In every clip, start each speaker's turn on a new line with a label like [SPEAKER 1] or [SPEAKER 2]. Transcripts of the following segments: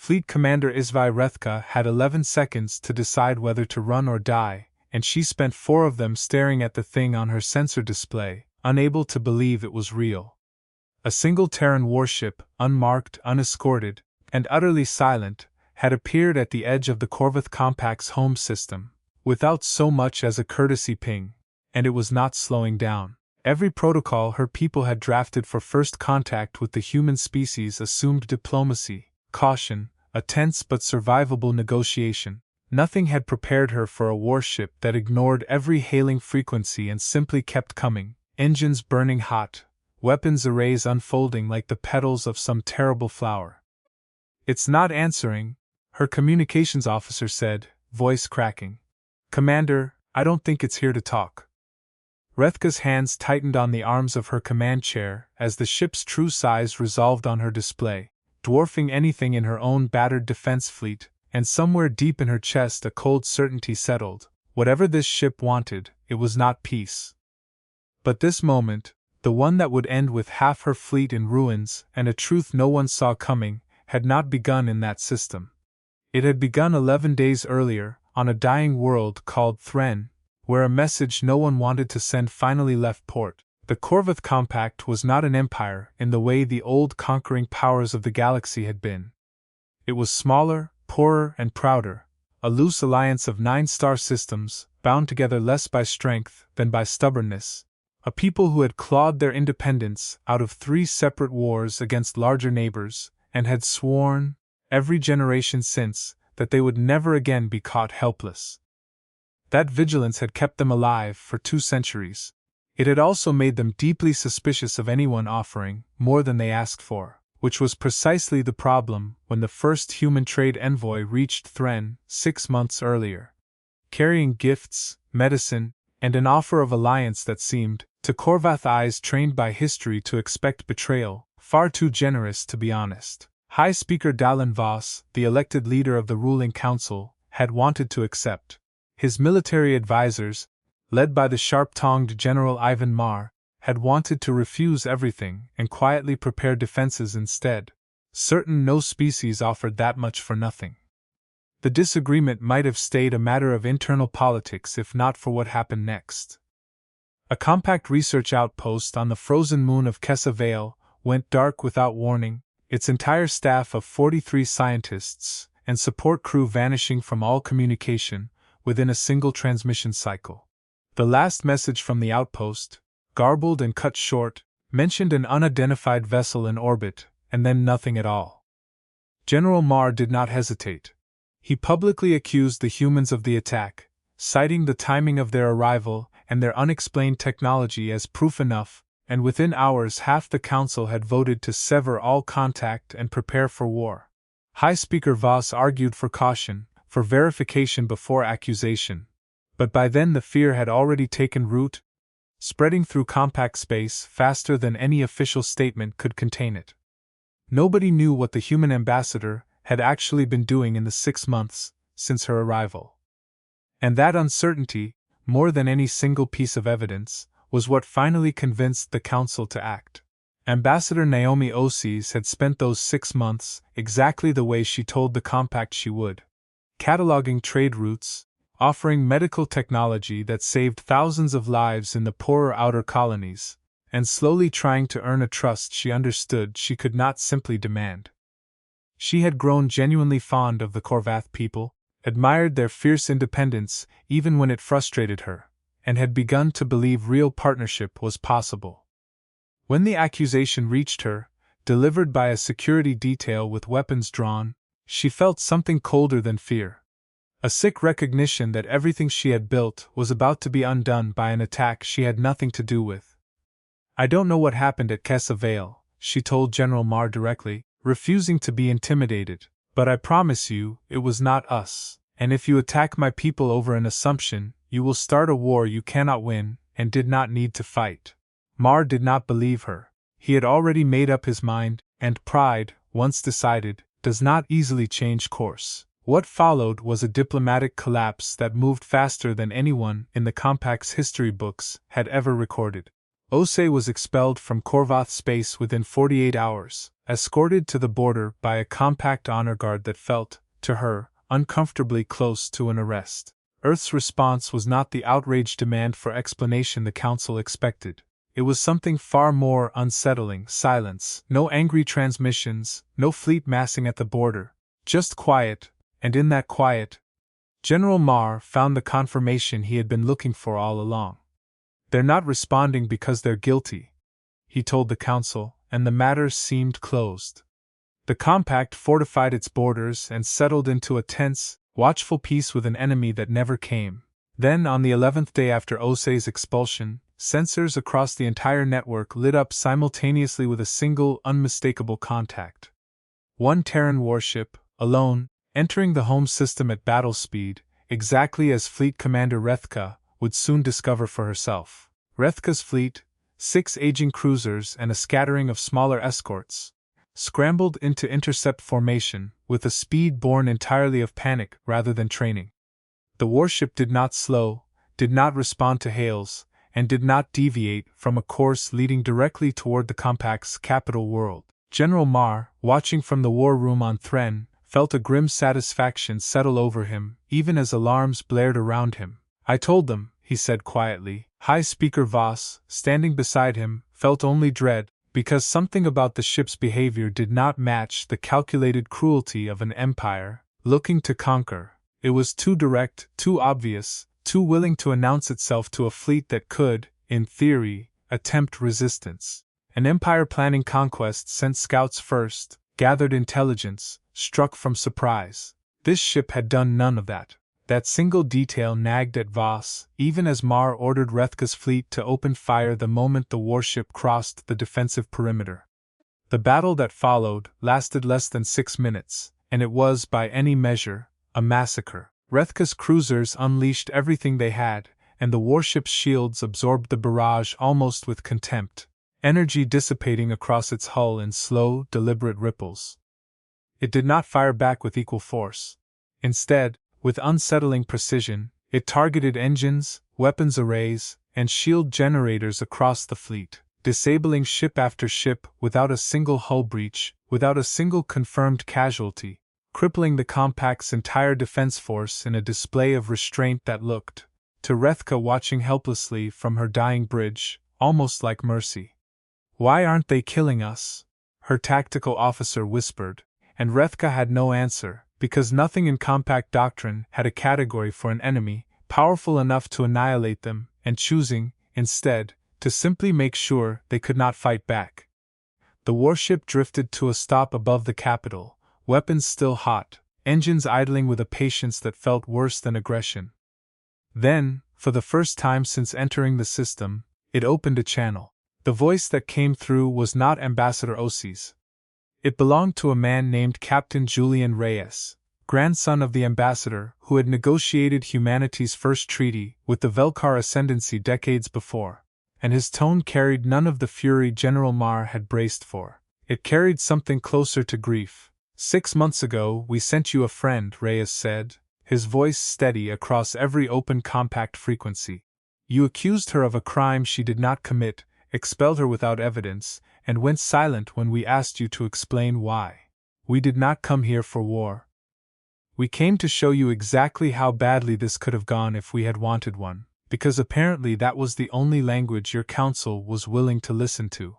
[SPEAKER 1] Fleet Commander Isvai had 11 seconds to decide whether to run or die, and she spent 4 of them staring at the thing on her sensor display, unable to believe it was real. A single Terran warship, unmarked, unescorted, and utterly silent, had appeared at the edge of the Corvath Compact's home system, without so much as a courtesy ping, and it was not slowing down. Every protocol her people had drafted for first contact with the human species assumed diplomacy, caution, a tense but survivable negotiation. Nothing had prepared her for a warship that ignored every hailing frequency and simply kept coming, engines burning hot, weapons arrays unfolding like the petals of some terrible flower. "It's not answering," her communications officer said, voice cracking. "Commander, I don't think it's here to talk." Rethka's hands tightened on the arms of her command chair as the ship's true size resolved on her display, dwarfing anything in her own battered defense fleet, and somewhere deep in her chest a cold certainty settled. Whatever this ship wanted, it was not peace. But this moment, the one that would end with half her fleet in ruins and a truth no one saw coming, had not begun in that system. It had begun 11 days earlier, on a dying world called Thren, where a message no one wanted to send finally left port. The Corvath Compact was not an empire in the way the old conquering powers of the galaxy had been. It was smaller, poorer, and prouder, a loose alliance of 9 star systems, bound together less by strength than by stubbornness, a people who had clawed their independence out of 3 separate wars against larger neighbors, and had sworn, every generation since, that they would never again be caught helpless. That vigilance had kept them alive for 2 centuries. It had also made them deeply suspicious of anyone offering more than they asked for, which was precisely the problem when the first human trade envoy reached Thren 6 months earlier, carrying gifts, medicine, and an offer of alliance that seemed, to Corvath eyes trained by history to expect betrayal, far too generous to be honest. High Speaker Dallin Voss, the elected leader of the ruling council, had wanted to accept. His military advisors, led by the sharp-tongued General Ivan Mar, had wanted to refuse everything and quietly prepare defenses instead, certain no species offered that much for nothing. The disagreement might have stayed a matter of internal politics if not for what happened next. A compact research outpost on the frozen moon of Kessa Vale went dark without warning, its entire staff of 43 scientists and support crew vanishing from all communication within a single transmission cycle. The last message from the outpost, garbled and cut short, mentioned an unidentified vessel in orbit, and then nothing at all. General Mar did not hesitate. He publicly accused the humans of the attack, citing the timing of their arrival and their unexplained technology as proof enough, and within hours half the council had voted to sever all contact and prepare for war. High Speaker Voss argued for caution, for verification before accusation, but by then the fear had already taken root, spreading through compact space faster than any official statement could contain it. Nobody knew what the human ambassador had actually been doing in the 6 months since her arrival. And that uncertainty, more than any single piece of evidence, was what finally convinced the council to act. Ambassador Naomi Oses had spent those 6 months exactly the way she told the compact she would, cataloging trade routes, offering medical technology that saved thousands of lives in the poorer outer colonies, and slowly trying to earn a trust she understood she could not simply demand. She had grown genuinely fond of the Corvath people, admired their fierce independence even when it frustrated her, and had begun to believe real partnership was possible. When the accusation reached her, delivered by a security detail with weapons drawn, she felt something colder than fear. A sick recognition that everything she had built was about to be undone by an attack she had nothing to do with. "I don't know what happened at Kessa Vale," she told General Mar directly, refusing to be intimidated, "but I promise you, it was not us, and if you attack my people over an assumption, you will start a war you cannot win, and did not need to fight." Mar did not believe her. He had already made up his mind, and pride, once decided, does not easily change course. What followed was a diplomatic collapse that moved faster than anyone in the Compact's history books had ever recorded. Osei was expelled from Korvath space within 48 hours, escorted to the border by a compact honor guard that felt, to her, uncomfortably close to an arrest. Earth's response was not the outraged demand for explanation the Council expected. It was something far more unsettling: silence, no angry transmissions, no fleet massing at the border, just quiet, and in that quiet, General Marr found the confirmation he had been looking for all along. "They're not responding because they're guilty," he told the Council, and the matter seemed closed. The compact fortified its borders and settled into a tense, watchful peace with an enemy that never came. Then, on the 11th day after Osei's expulsion, sensors across the entire network lit up simultaneously with a single, unmistakable contact. One Terran warship, alone, entering the home system at battle speed, exactly as Fleet Commander Rethka would soon discover for herself. Rethka's fleet, 6 aging cruisers and a scattering of smaller escorts, scrambled into intercept formation with a speed born entirely of panic rather than training. The warship did not slow, did not respond to hails, and did not deviate from a course leading directly toward the compact's capital world. General Marr, watching from the war room on Thren, felt a grim satisfaction settle over him, even as alarms blared around him. "I told them," he said quietly. High Speaker Voss, standing beside him, felt only dread, because something about the ship's behavior did not match the calculated cruelty of an empire looking to conquer. It was too direct, too obvious, too willing to announce itself to a fleet that could, in theory, attempt resistance. An empire planning conquest sent scouts first, gathered intelligence, struck from surprise. This ship had done none of that. That single detail nagged at Voss, even as Marr ordered Rethka's fleet to open fire the moment the warship crossed the defensive perimeter. The battle that followed lasted less than 6 minutes, and it was, by any measure, a massacre. Rethka's cruisers unleashed everything they had, and the warship's shields absorbed the barrage almost with contempt, energy dissipating across its hull in slow, deliberate ripples. It did not fire back with equal force. Instead, with unsettling precision, it targeted engines, weapons arrays, and shield generators across the fleet, disabling ship after ship without a single hull breach, without a single confirmed casualty, crippling the compact's entire defense force in a display of restraint that looked, to Rethka watching helplessly from her dying bridge, almost like mercy. "Why aren't they killing us?" her tactical officer whispered, and Rethka had no answer, because nothing in compact doctrine had a category for an enemy powerful enough to annihilate them, and choosing, instead, to simply make sure they could not fight back. The warship drifted to a stop above the capital, weapons still hot, engines idling with a patience that felt worse than aggression. Then, for the first time since entering the system, it opened a channel. The voice that came through was not Ambassador Osei's. It belonged to a man named Captain Julian Reyes, grandson of the ambassador who had negotiated humanity's first treaty with the Velkar Ascendancy decades before, and his tone carried none of the fury General Marr had braced for. It carried something closer to grief. "6 months ago we sent you a friend," Reyes said, his voice steady across every open compact frequency. "You accused her of a crime she did not commit, expelled her without evidence, and went silent when we asked you to explain why. We did not come here for war. We came to show you exactly how badly this could have gone if we had wanted one, because apparently that was the only language your council was willing to listen to.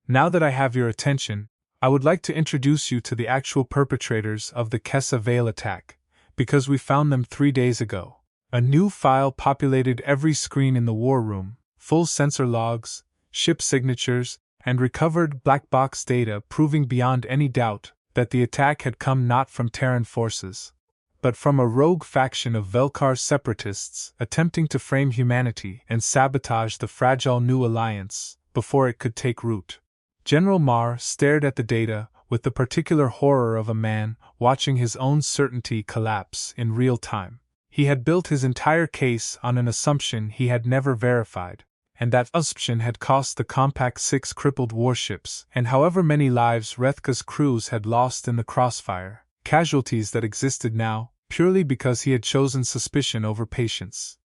[SPEAKER 1] Now that I have your attention, I would like to introduce you to the actual perpetrators of the Kessa Vale attack, because we found them 3 days ago." A new file populated every screen in the war room, full sensor logs, ship signatures, and recovered black box data proving beyond any doubt that the attack had come not from Terran forces, but from a rogue faction of Velkar separatists attempting to frame humanity and sabotage the fragile new alliance before it could take root. General Marr stared at the data with the particular horror of a man watching his own certainty collapse in real time. He had built his entire case on an assumption he had never verified, and that assumption had cost the Compact 6 crippled warships and however many lives Rethka's crews had lost in the crossfire, casualties that existed now, purely because he had chosen suspicion over patience.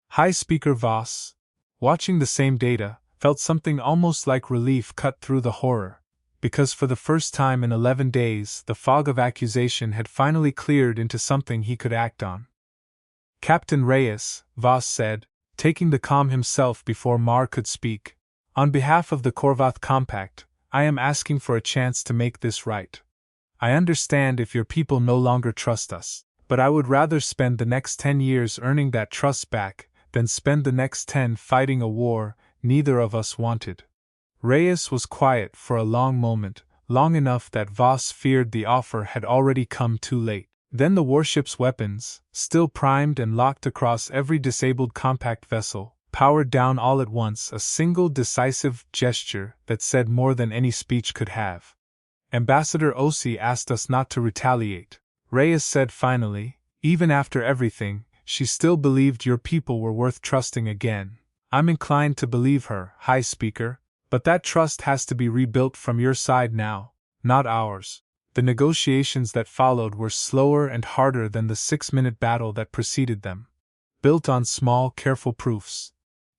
[SPEAKER 1] High Speaker Voss, watching the same data, felt something almost like relief cut through the horror, because for the first time in 11 days the fog of accusation had finally cleared into something he could act on. "Captain Reyes," Voss said, taking the calm himself before Mar could speak, "on behalf of the Korvath Compact, I am asking for a chance to make this right. I understand if your people no longer trust us, but I would rather spend the next 10 years earning that trust back than spend the next 10 fighting a war neither of us wanted." Reyes was quiet for a long moment, long enough that Voss feared the offer had already come too late. Then the warship's weapons, still primed and locked across every disabled compact vessel, powered down all at once, a single decisive gesture that said more than any speech could have. "Ambassador Osi asked us not to retaliate," Reyes said finally. "Even after everything, she still believed your people were worth trusting again. I'm inclined to believe her, High Speaker, but that trust has to be rebuilt from your side now, not ours." The negotiations that followed were slower and harder than the 6-minute battle that preceded them. Built on small, careful proofs.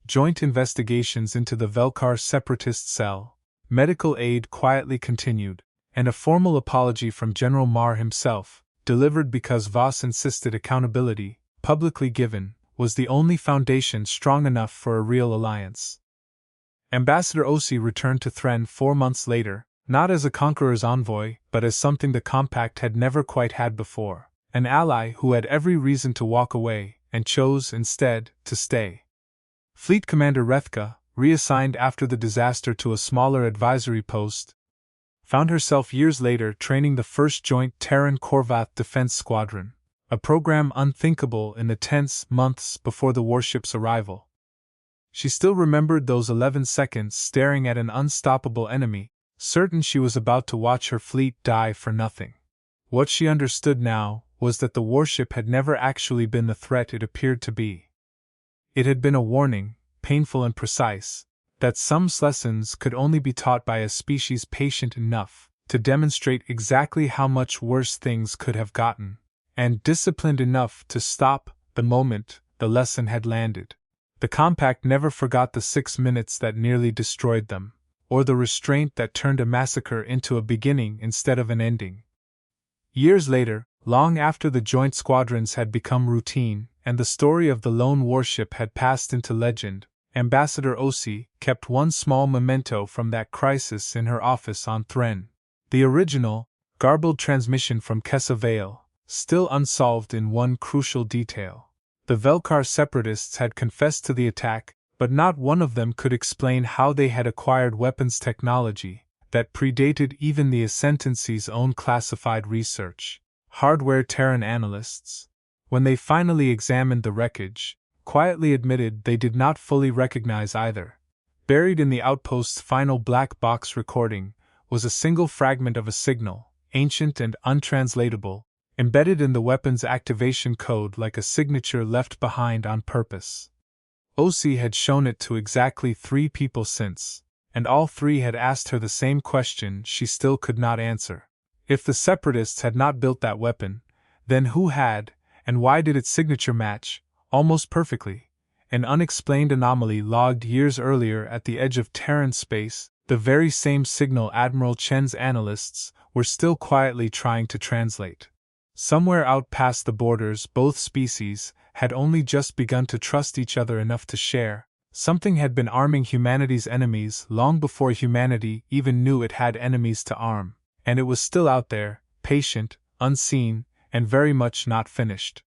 [SPEAKER 1] Joint investigations into the Velkar separatist cell, medical aid quietly continued, and a formal apology from General Mar himself, delivered because Voss insisted accountability, publicly given, was the only foundation strong enough for a real alliance. Ambassador Osi returned to Thren 4 months later, not as a conqueror's envoy, but as something the Compact had never quite had before, an ally who had every reason to walk away, and chose, instead, to stay. Fleet Commander Rethka, reassigned after the disaster to a smaller advisory post, found herself years later training the first joint Terran-Korvath defense squadron, a program unthinkable in the tense months before the warship's arrival. She still remembered those 11 seconds staring at an unstoppable enemy, certain she was about to watch her fleet die for nothing. What she understood now was that the warship had never actually been the threat it appeared to be. It had been a warning, painful and precise, that some lessons could only be taught by a species patient enough to demonstrate exactly how much worse things could have gotten, and disciplined enough to stop the moment the lesson had landed. The Compact never forgot the 6 minutes that nearly destroyed them, or the restraint that turned a massacre into a beginning instead of an ending. Years later, long after the joint squadrons had become routine, and the story of the lone warship had passed into legend, Ambassador Osi kept one small memento from that crisis in her office on Thren. The original, garbled transmission from Kessa Vale, still unsolved in one crucial detail. The Velkar separatists had confessed to the attack, but not one of them could explain how they had acquired weapons technology that predated even the Ascendancy's own classified research. Hardware Terran analysts, when they finally examined the wreckage, quietly admitted they did not fully recognize either. Buried in the outpost's final black box recording was a single fragment of a signal, ancient and untranslatable, embedded in the weapon's activation code like a signature left behind on purpose. Osi had shown it to exactly 3 people since, and all 3 had asked her the same question she still could not answer. If the separatists had not built that weapon, then who had, and why did its signature match, almost perfectly, an unexplained anomaly logged years earlier at the edge of Terran space, the very same signal Admiral Chen's analysts were still quietly trying to translate? Somewhere out past the borders, both species had only just begun to trust each other enough to share. Something had been arming humanity's enemies long before humanity even knew it had enemies to arm, and it was still out there, patient, unseen, and very much not finished.